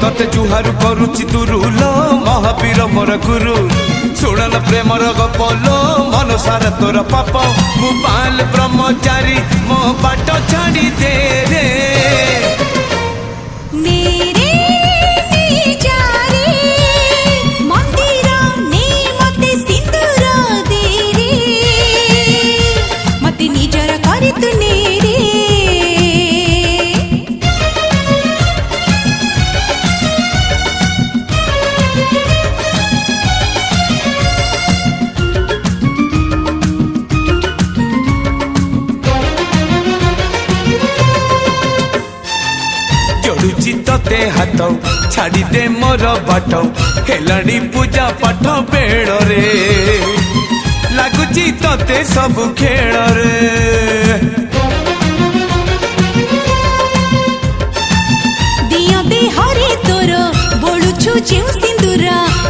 तते जुहार करुची दुरुलो महावीर मोर गुरु शुणल प्रेमर गपलो मन सारा तोर पाप मु बाल ब्रह्मचारी मो बाट छाड़ी दे रे तते हाथ छाड़ी दे मोर बाट हेलानी पूजा पाठ बेड़ रे लगुची तते सब खेल रे दिया दे हरे तोर बोलुछु जेउ सिंदूर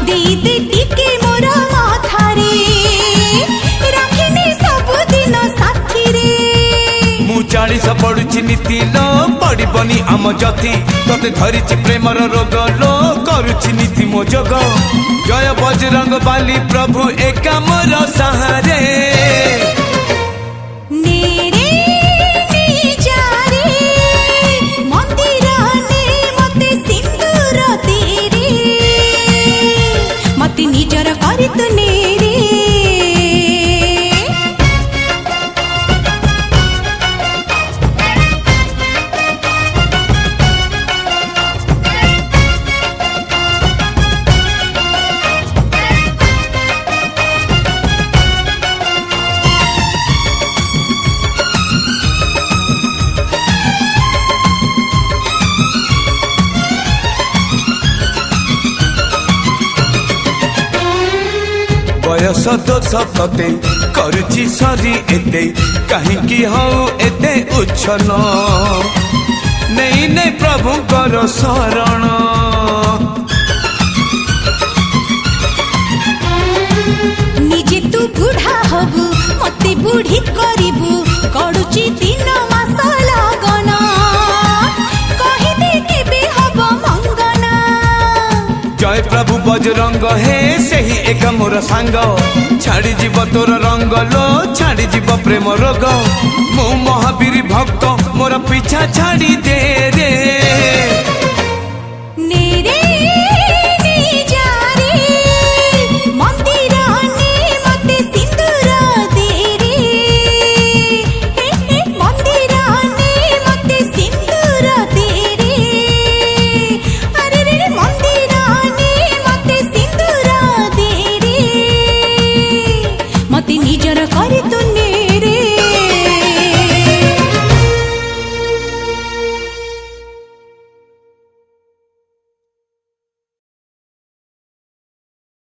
दे दे टिके मोर माथा रे राखिनी सब दिन साथी रे मु 40 पड़ुची नीति लो पड़बनी आम जति तते धरिची प्रेमर रोग लो करुची नीति मो जोग जय बजरंग बाली प्रभु एका मोर सहारे मंदिर ने मते सिंदूर दे रे मते निजर करी तू ने रे बयस दोष तते करुची सरी एते कहीं हऊ एते उछल नहीं नहीं प्रभु कर शरण निजे तू बुढ़ा हबु मते बुढ़ी करिबु करूची दिन मास लगन कहि दे केबे हब मंगना जय प्रभु बजरंग हे सही एक मोर सांग छाड़ी जीव तोर रंग लो छाड़ी जीव प्रेम रोग मु महावीर भक्त मोर पीछा छाड़ी दे